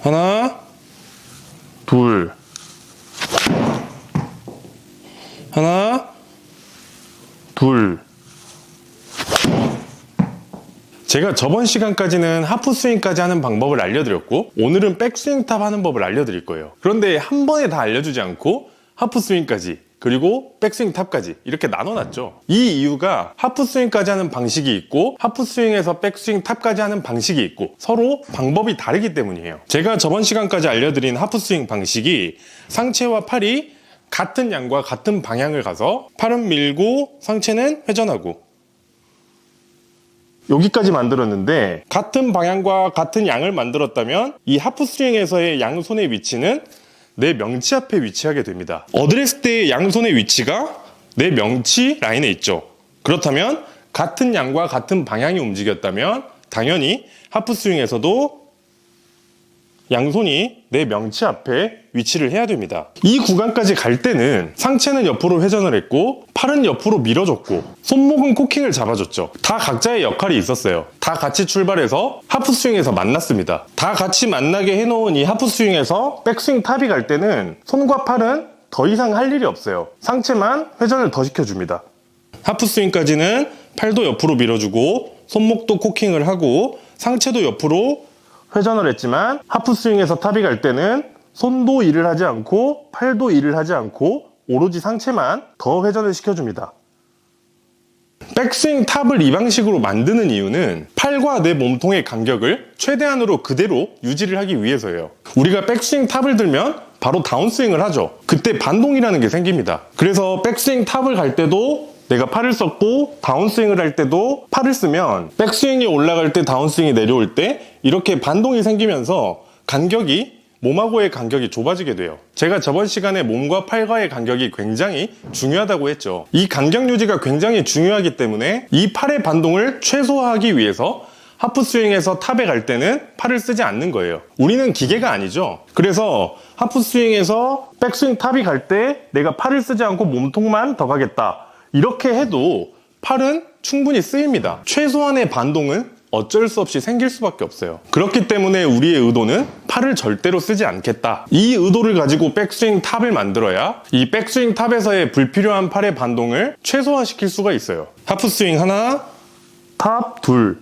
하나, 둘, 하나, 둘. 제가 저번 시간까지는 하프스윙까지 하는 방법을 알려드렸고, 오늘은 백스윙 탑 하는 법을 알려드릴 거예요. 그런데 한 번에 다 알려주지 않고 하프스윙까지, 그리고 백스윙 탑까지 이렇게 나눠놨죠. 이 이유가 하프스윙까지 하는 방식이 있고 하프스윙에서 백스윙 탑까지 하는 방식이 있고 서로 방법이 다르기 때문이에요. 제가 저번 시간까지 알려드린 하프스윙 방식이 상체와 팔이 같은 양과 같은 방향을 가서 팔은 밀고 상체는 회전하고, 여기까지 만들었는데 같은 방향과 같은 양을 만들었다면 이 하프스윙에서의 양손의 위치는 내 명치 앞에 위치하게 됩니다. 어드레스 때의 양손의 위치가 내 명치 라인에 있죠. 그렇다면 같은 양과 같은 방향이 움직였다면 당연히 하프스윙에서도 양손이 내 명치 앞에 위치를 해야 됩니다. 이 구간까지 갈 때는 상체는 옆으로 회전을 했고 팔은 옆으로 밀어줬고 손목은 코킹을 잡아줬죠. 다 각자의 역할이 있었어요. 다 같이 출발해서 하프스윙에서 만났습니다. 다 같이 만나게 해놓은 이 하프스윙에서 백스윙 탑이 갈 때는 손과 팔은 더 이상 할 일이 없어요. 상체만 회전을 더 시켜줍니다. 하프스윙까지는 팔도 옆으로 밀어주고 손목도 코킹을 하고 상체도 옆으로 회전을 했지만 하프스윙에서 탑이 갈 때는 손도 일을 하지 않고 팔도 일을 하지 않고 오로지 상체만 더 회전을 시켜줍니다. 백스윙 탑을 이 방식으로 만드는 이유는 팔과 내 몸통의 간격을 최대한으로 그대로 유지를 하기 위해서예요. 우리가 백스윙 탑을 들면 바로 다운스윙을 하죠. 그때 반동이라는 게 생깁니다. 그래서 백스윙 탑을 갈 때도 내가 팔을 썼고 다운스윙을 할 때도 팔을 쓰면 백스윙이 올라갈 때 다운스윙이 내려올 때 이렇게 반동이 생기면서 몸하고의 간격이 좁아지게 돼요. 제가 저번 시간에 몸과 팔과의 간격이 굉장히 중요하다고 했죠. 이 간격 유지가 굉장히 중요하기 때문에 이 팔의 반동을 최소화하기 위해서 하프스윙에서 탑에 갈 때는 팔을 쓰지 않는 거예요. 우리는 기계가 아니죠. 그래서 하프스윙에서 백스윙 탑이 갈 때 내가 팔을 쓰지 않고 몸통만 더 가겠다, 이렇게 해도 팔은 충분히 쓰입니다. 최소한의 반동은 어쩔 수 없이 생길 수밖에 없어요. 그렇기 때문에 우리의 의도는 팔을 절대로 쓰지 않겠다, 이 의도를 가지고 백스윙 탑을 만들어야 이 백스윙 탑에서의 불필요한 팔의 반동을 최소화시킬 수가 있어요. 하프스윙 하나, 탑 둘.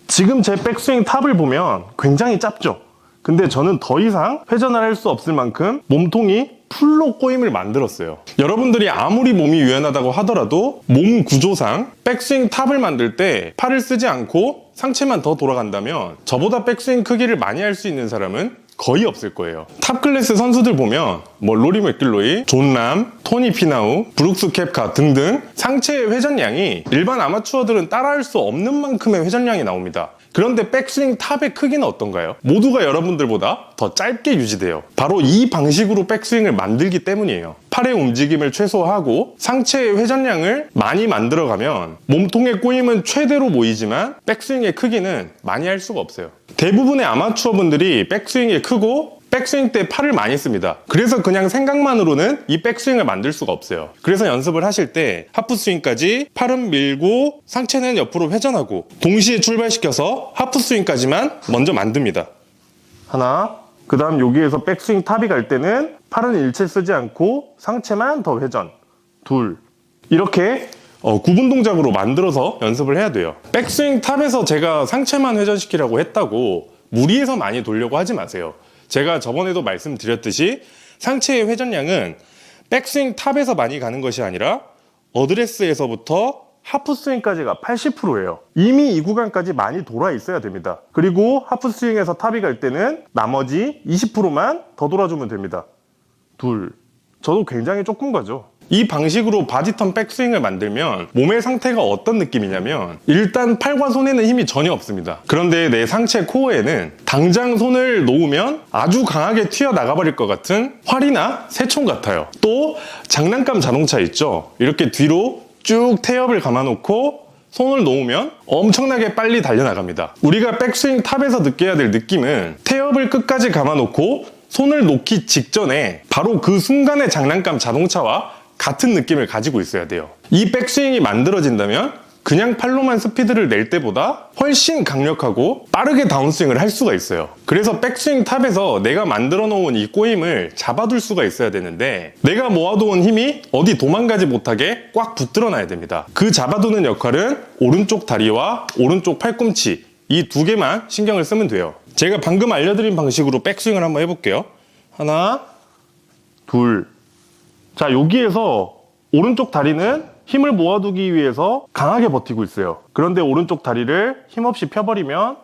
지금 제 백스윙 탑을 보면 굉장히 짧죠? 근데 저는 더 이상 회전을 할 수 없을 만큼 몸통이 풀로 꼬임을 만들었어요. 여러분들이 아무리 몸이 유연하다고 하더라도 몸 구조상 백스윙 탑을 만들 때 팔을 쓰지 않고 상체만 더 돌아간다면 저보다 백스윙 크기를 많이 할 수 있는 사람은 거의 없을 거예요. 탑 클래스 선수들 보면 로리 맥길로이, 존 람, 토니 피나우, 브룩스 캡카 등등 상체의 회전량이 일반 아마추어들은 따라할 수 없는 만큼의 회전량이 나옵니다. 그런데 백스윙 탑의 크기는 어떤가요? 모두가 여러분들보다 더 짧게 유지돼요. 바로 이 방식으로 백스윙을 만들기 때문이에요. 팔의 움직임을 최소화하고 상체의 회전량을 많이 만들어가면 몸통의 꼬임은 최대로 모이지만 백스윙의 크기는 많이 할 수가 없어요. 대부분의 아마추어 분들이 백스윙이 크고 백스윙 때 팔을 많이 씁니다. 그래서 그냥 생각만으로는 이 백스윙을 만들 수가 없어요. 그래서 연습을 하실 때 하프스윙까지 팔은 밀고 상체는 옆으로 회전하고 동시에 출발시켜서 하프스윙까지만 먼저 만듭니다. 하나, 그 다음 여기에서 백스윙 탑이 갈 때는 팔은 일체 쓰지 않고 상체만 더 회전. 둘. 이렇게 구분 동작으로 만들어서 연습을 해야 돼요. 백스윙 탑에서 제가 상체만 회전시키라고 했다고 무리해서 많이 돌려고 하지 마세요. 제가 저번에도 말씀드렸듯이 상체의 회전량은 백스윙 탑에서 많이 가는 것이 아니라 어드레스에서부터 하프스윙까지가 80%예요. 이미 이 구간까지 많이 돌아 있어야 됩니다. 그리고 하프스윙에서 탑이 갈 때는 나머지 20%만 더 돌아주면 됩니다. 둘. 저도 굉장히 조금 가죠. 이 방식으로 바디턴 백스윙을 만들면 몸의 상태가 어떤 느낌이냐면 일단 팔과 손에는 힘이 전혀 없습니다. 그런데 내 상체 코어에는 당장 손을 놓으면 아주 강하게 튀어나가 버릴 것 같은 활이나 새총 같아요. 또 장난감 자동차 있죠? 이렇게 뒤로 쭉 태엽을 감아놓고 손을 놓으면 엄청나게 빨리 달려나갑니다. 우리가 백스윙 탑에서 느껴야 될 느낌은 태엽을 끝까지 감아놓고 손을 놓기 직전에 바로 그 순간의 장난감 자동차와 같은 느낌을 가지고 있어야 돼요. 이 백스윙이 만들어진다면 그냥 팔로만 스피드를 낼 때보다 훨씬 강력하고 빠르게 다운스윙을 할 수가 있어요. 그래서 백스윙 탑에서 내가 만들어 놓은 이 꼬임을 잡아둘 수가 있어야 되는데 내가 모아놓은 힘이 어디 도망가지 못하게 꽉 붙들어 놔야 됩니다. 그 잡아두는 역할은 오른쪽 다리와 오른쪽 팔꿈치 이 두 개만 신경을 쓰면 돼요. 제가 방금 알려드린 방식으로 백스윙을 한번 해볼게요. 하나, 둘. 자, 여기에서 오른쪽 다리는 힘을 모아두기 위해서 강하게 버티고 있어요. 그런데 오른쪽 다리를 힘없이 펴버리면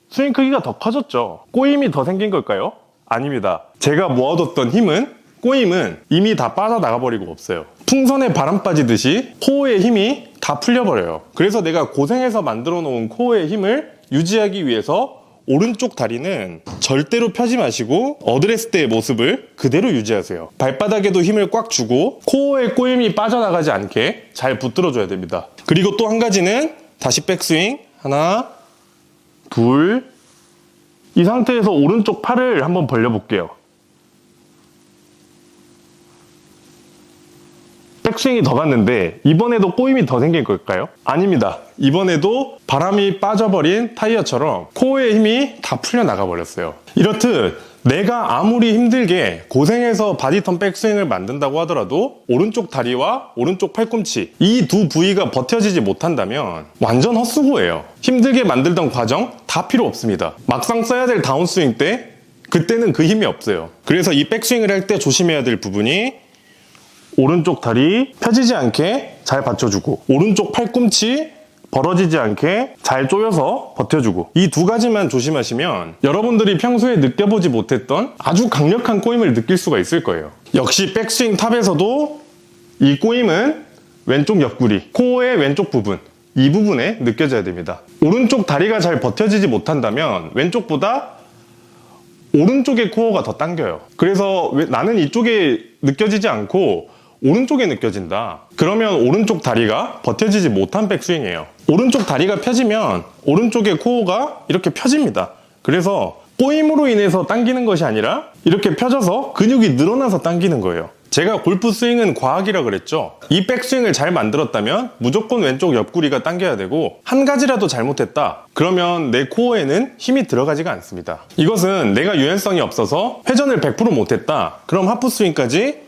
스윙 크기가 더 커졌죠. 꼬임이 더 생긴 걸까요? 아닙니다. 제가 모아뒀던 꼬임은 이미 다 빠져나가버리고 없어요. 풍선에 바람 빠지듯이 코어의 힘이 다 풀려버려요. 그래서 내가 고생해서 만들어 놓은 코어의 힘을 유지하기 위해서 오른쪽 다리는 절대로 펴지 마시고 어드레스 때의 모습을 그대로 유지하세요. 발바닥에도 힘을 꽉 주고 코어의 꼬임이 빠져나가지 않게 잘 붙들어줘야 됩니다. 그리고 또 한 가지는 다시 백스윙. 하나, 둘. 이 상태에서 오른쪽 팔을 한번 벌려볼게요. 백스윙이 더 갔는데 이번에도 꼬임이 더 생긴 걸까요? 아닙니다. 이번에도 바람이 빠져버린 타이어처럼 코어의 힘이 다 풀려나가 버렸어요. 이렇듯 내가 아무리 힘들게 고생해서 바디턴 백스윙을 만든다고 하더라도 오른쪽 다리와 오른쪽 팔꿈치 이 두 부위가 버텨지지 못한다면 완전 헛수고예요. 힘들게 만들던 과정 다 필요 없습니다. 막상 써야 될 다운스윙 때 그때는 그 힘이 없어요. 그래서 이 백스윙을 할 때 조심해야 될 부분이 오른쪽 다리 펴지지 않게 잘 받쳐주고 오른쪽 팔꿈치 벌어지지 않게 잘 조여서 버텨주고 이 두 가지만 조심하시면 여러분들이 평소에 느껴보지 못했던 아주 강력한 꼬임을 느낄 수가 있을 거예요. 역시 백스윙 탑에서도 이 꼬임은 왼쪽 옆구리, 코어의 왼쪽 부분 이 부분에 느껴져야 됩니다. 오른쪽 다리가 잘 버텨지지 못한다면 왼쪽보다 오른쪽의 코어가 더 당겨요. 그래서 나는 이쪽에 느껴지지 않고 오른쪽에 느껴진다. 그러면 오른쪽 다리가 버텨지지 못한 백스윙이에요. 오른쪽 다리가 펴지면 오른쪽의 코어가 이렇게 펴집니다. 그래서 꼬임으로 인해서 당기는 것이 아니라 이렇게 펴져서 근육이 늘어나서 당기는 거예요. 제가 골프 스윙은 과학이라 그랬죠. 이 백스윙을 잘 만들었다면 무조건 왼쪽 옆구리가 당겨야 되고 한 가지라도 잘못했다. 그러면 내 코어에는 힘이 들어가지가 않습니다. 이것은 내가 유연성이 없어서 회전을 100% 못했다. 그럼 하프 스윙까지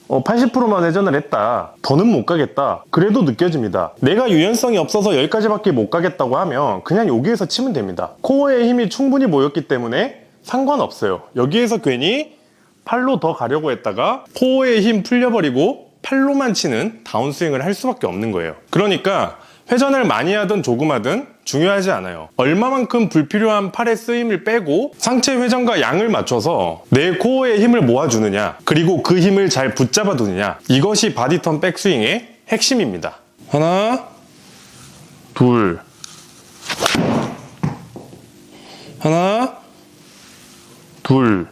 80%만 회전을 했다. 더는 못 가겠다. 그래도 느껴집니다. 내가 유연성이 없어서 여기까지밖에 못 가겠다고 하면 그냥 여기에서 치면 됩니다. 코어에 힘이 충분히 모였기 때문에 상관없어요. 여기에서 괜히 팔로 더 가려고 했다가 코어에 힘 풀려버리고 팔로만 치는 다운스윙을 할 수밖에 없는 거예요. 그러니까 회전을 많이 하든 조금 하든 중요하지 않아요. 얼마만큼 불필요한 팔의 쓰임을 빼고 상체 회전과 양을 맞춰서 내 코어에 힘을 모아주느냐 그리고 그 힘을 잘 붙잡아 두느냐 이것이 바디턴 백스윙의 핵심입니다. 하나, 둘. 하나, 둘.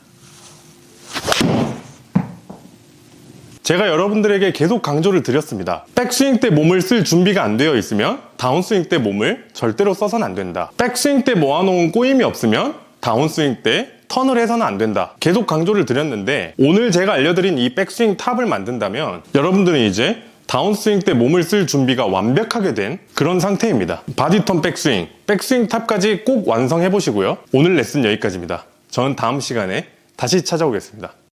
제가 여러분들에게 계속 강조를 드렸습니다. 백스윙 때 몸을 쓸 준비가 안 되어 있으면 다운스윙 때 몸을 절대로 써서는 안 된다. 백스윙 때 모아놓은 꼬임이 없으면 다운스윙 때 턴을 해서는 안 된다. 계속 강조를 드렸는데 오늘 제가 알려드린 이 백스윙 탑을 만든다면 여러분들은 이제 다운스윙 때 몸을 쓸 준비가 완벽하게 된 그런 상태입니다. 바디턴 백스윙, 백스윙 탑까지 꼭 완성해 보시고요. 오늘 레슨 여기까지입니다. 저는 다음 시간에 다시 찾아오겠습니다.